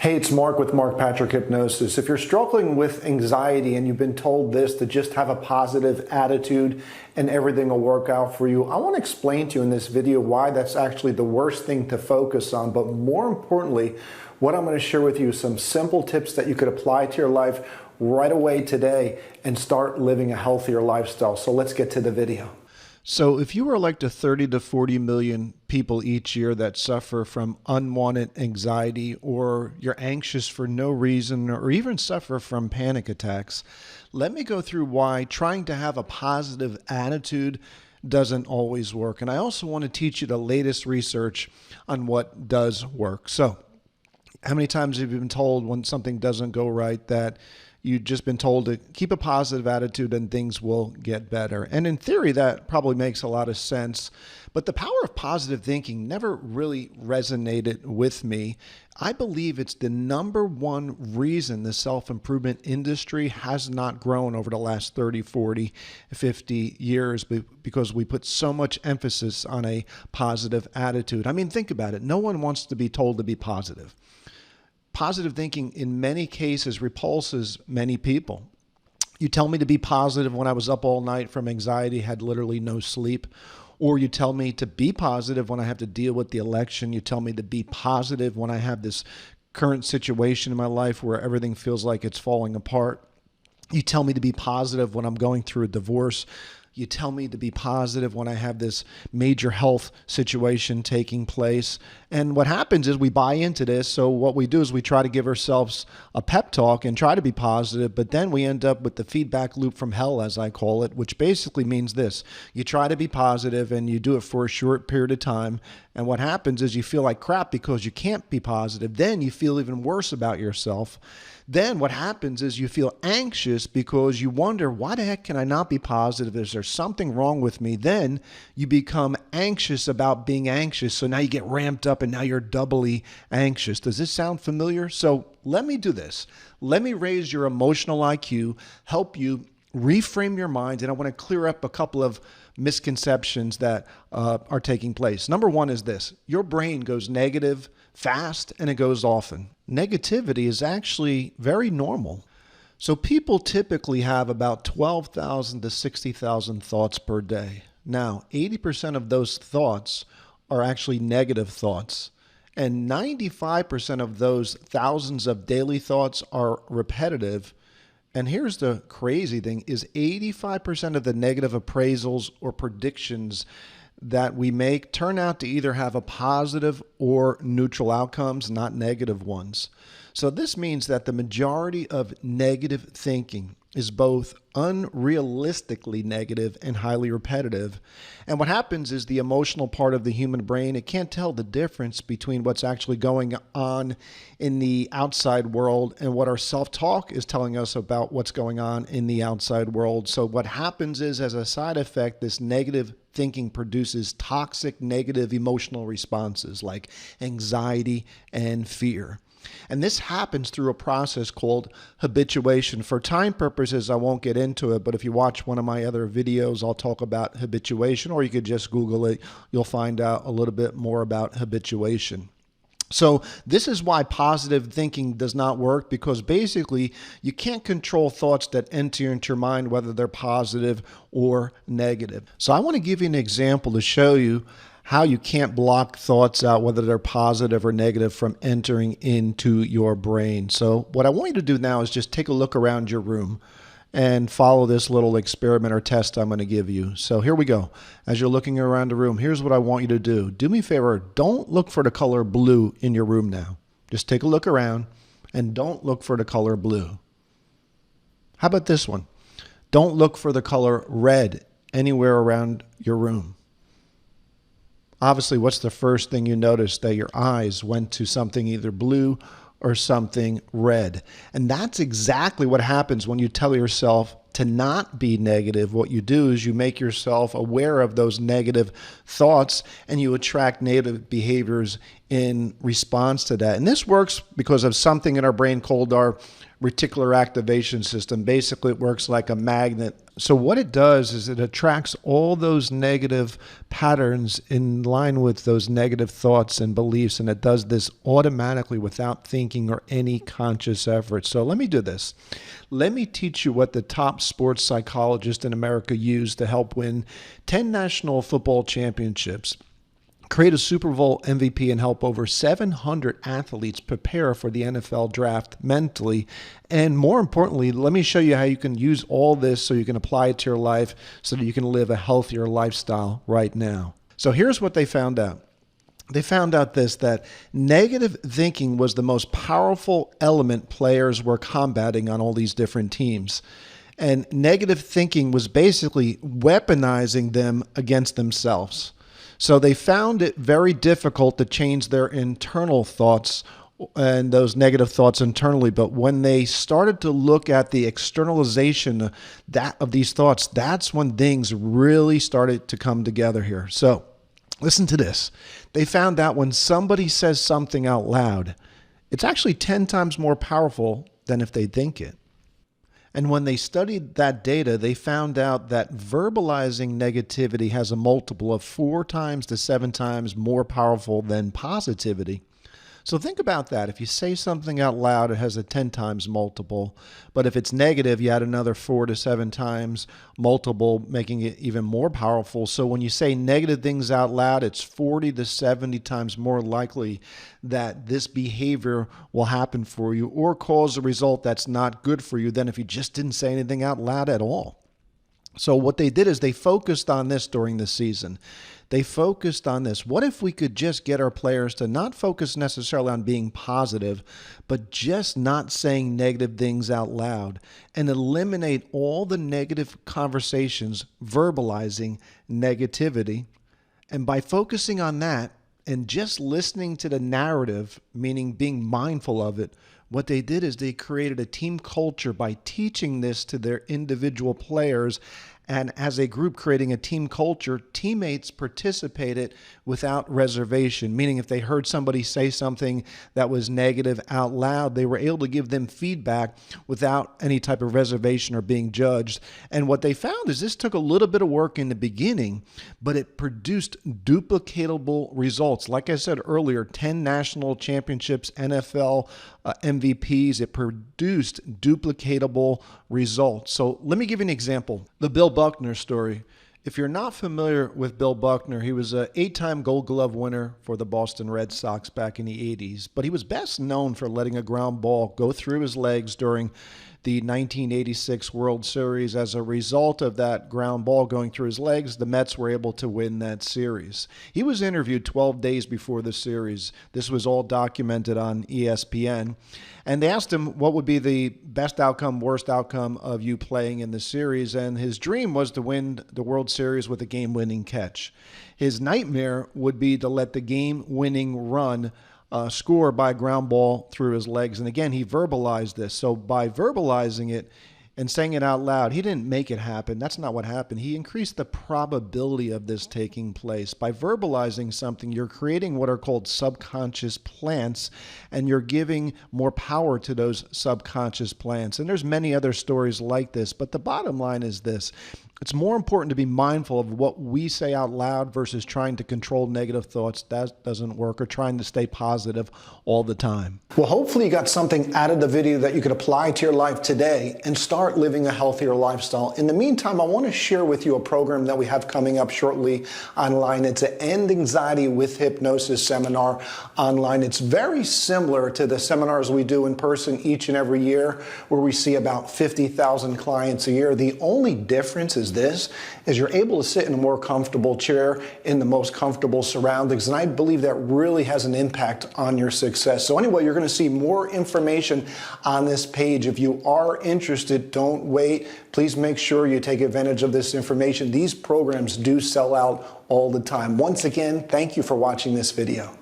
Hey, it's Mark with Mark Patrick Hypnosis. If you're struggling with anxiety and you've been told this, to just have a positive attitude and everything will work out for you, I want to explain to you in this video why that's actually the worst thing to focus on. But more importantly, what I'm going to share with you is some simple tips that you could apply to your life right away today and start living a healthier lifestyle. So let's get to the video. So if you are like the 30 to 40 million people each year that suffer from unwanted anxiety, or you're anxious for no reason, or even suffer from panic attacks, let me go through why trying to have a positive attitude doesn't always work. And I also want to teach you the latest research on what does work. So how many times have you been told when something doesn't go right that you've just been told to keep a positive attitude and things will get better? And in theory, that probably makes a lot of sense. But the power of positive thinking never really resonated with me. I believe it's the number one reason the self-improvement industry has not grown over the last 30, 40, 50 years, because we put so much emphasis on a positive attitude. I mean, think about it. No one wants to be told to be positive. Positive thinking in many cases repulses many people. You tell me to be positive when I was up all night from anxiety, had literally no sleep. Or you tell me to be positive when I have to deal with the election. You tell me to be positive when I have this current situation in my life where everything feels like it's falling apart. You tell me to be positive when I'm going through a divorce. You tell me to be positive when I have this major health situation taking place. And what happens is we buy into this. So what we do is we try to give ourselves a pep talk and try to be positive, but then we end up with the feedback loop from hell, as I call it, which basically means this. You try to be positive and you do it for a short period of time. And what happens is you feel like crap because you can't be positive. Then you feel even worse about yourself. Then what happens is you feel anxious because you wonder, why the heck can I not be positive? Is there something wrong with me? Then you become anxious about being anxious. So now you get ramped up and now you're doubly anxious. Does this sound familiar? So let me do this. Let me raise your emotional IQ, help you reframe your mind, and I want to clear up a couple of misconceptions that are taking place. Number one is this: your brain goes negative fast and it goes often. Negativity is actually very normal. So people typically have about 12,000 to 60,000 thoughts per day. Now, 80% of those thoughts are actually negative thoughts. And 95% of those thousands of daily thoughts are repetitive. And here's the crazy thing is 85% of the negative appraisals or predictions that we make turn out to either have a positive or neutral outcomes, not negative ones. So this means that the majority of negative thinking is both unrealistically negative and highly repetitive. And what happens is the emotional part of the human brain, it can't tell the difference between what's actually going on in the outside world and what our self-talk is telling us about what's going on in the outside world. So what happens is, as a side effect, this negative thinking produces toxic negative emotional responses like anxiety and fear. And this happens through a process called habituation. For time purposes, I won't get into it, but if you watch one of my other videos, I'll talk about habituation, or you could just Google it. You'll find out a little bit more about habituation. So this is why positive thinking does not work, because basically you can't control thoughts that enter into your mind, whether they're positive or negative. So I want to give you an example to show you how you can't block thoughts out, whether they're positive or negative, from entering into your brain. So what I want you to do now is just take a look around your room and follow this little experiment or test I'm going to give you. So here we go. As you're looking around the room, here's what I want you to do. Do me a favor, don't look for the color blue in your room now. Just take a look around and don't look for the color blue. How about this one? Don't look for the color red anywhere around your room. Obviously, what's the first thing you notice? That your eyes went to something either blue or something red. And that's exactly what happens when you tell yourself to not be negative. What you do is you make yourself aware of those negative thoughts and you attract negative behaviors in response to that. And this works because of something in our brain called our reticular activation system. Basically, it works like a magnet. So what it does is it attracts all those negative patterns in line with those negative thoughts and beliefs, and it does this automatically without thinking or any conscious effort. So let me do this. Let me teach you what the top sports psychologist in America used to help win 10 national football championships, create a Super Bowl MVP, and help over 700 athletes prepare for the NFL draft mentally. And more importantly, let me show you how you can use all this so you can apply it to your life so that you can live a healthier lifestyle right now. So here's what they found out. They found out that negative thinking was the most powerful element players were combating on all these different teams. And negative thinking was basically weaponizing them against themselves. So they found it very difficult to change their internal thoughts and those negative thoughts internally. But when they started to look at the externalization of these thoughts, that's when things really started to come together here. So listen to this. They found out when somebody says something out loud, it's actually 10 times more powerful than if they think it. And when they studied that data, they found out that verbalizing negativity has a multiple of 4 times to 7 times more powerful than positivity. So think about that. If you say something out loud, it has a 10 times multiple. But if it's negative, you add another 4 to 7 times multiple, making it even more powerful. So when you say negative things out loud, it's 40 to 70 times more likely that this behavior will happen for you or cause a result that's not good for you than if you just didn't say anything out loud at all. So what they did is they focused on this during the season. They focused on this. What if we could just get our players to not focus necessarily on being positive, but just not saying negative things out loud and eliminate all the negative conversations, verbalizing negativity. And by focusing on that and just listening to the narrative, meaning being mindful of it, what they did is they created a team culture by teaching this to their individual players. And as a group creating a team culture, teammates participated without reservation, meaning if they heard somebody say something that was negative out loud, they were able to give them feedback without any type of reservation or being judged. And what they found is this took a little bit of work in the beginning, but it produced duplicatable results. Like I said earlier, 10 national championships, NFL MVPs, it produced duplicatable results. So let me give you an example. The Bill Buckner story. If you're not familiar with Bill Buckner, he was an 8-time Gold Glove winner for the Boston Red Sox back in the 80s, but he was best known for letting a ground ball go through his legs during the 1986 World Series. As a result of that ground ball going through his legs, the Mets were able to win that series. He was interviewed 12 days before the series. This was all documented on ESPN. And they asked him what would be the best outcome, worst outcome of you playing in the series. And his dream was to win the World Series with a game-winning catch. His nightmare would be to let the game-winning run score by ground ball through his legs. And again, he verbalized this. So by verbalizing it and saying it out loud, he didn't make it happen. That's not what happened. He increased the probability of this taking place. By verbalizing something, you're creating what are called subconscious plants, and you're giving more power to those subconscious plants. And there's many other stories like this, but the bottom line is this. It's more important to be mindful of what we say out loud versus trying to control negative thoughts. That doesn't work, or trying to stay positive all the time. Well, hopefully you got something out of the video that you could apply to your life today and start living a healthier lifestyle. In the meantime, I want to share with you a program that we have coming up shortly online. It's an End Anxiety with Hypnosis seminar online. It's very similar to the seminars we do in person each and every year, where we see about 50,000 clients a year. The only difference is you're able to sit in a more comfortable chair in the most comfortable surroundings, and I believe that really has an impact on your success. So anyway, you're going to see more information on this page. If you are interested, don't wait. Please make sure you take advantage of this information. These programs do sell out all the time. Once again, thank you for watching this video.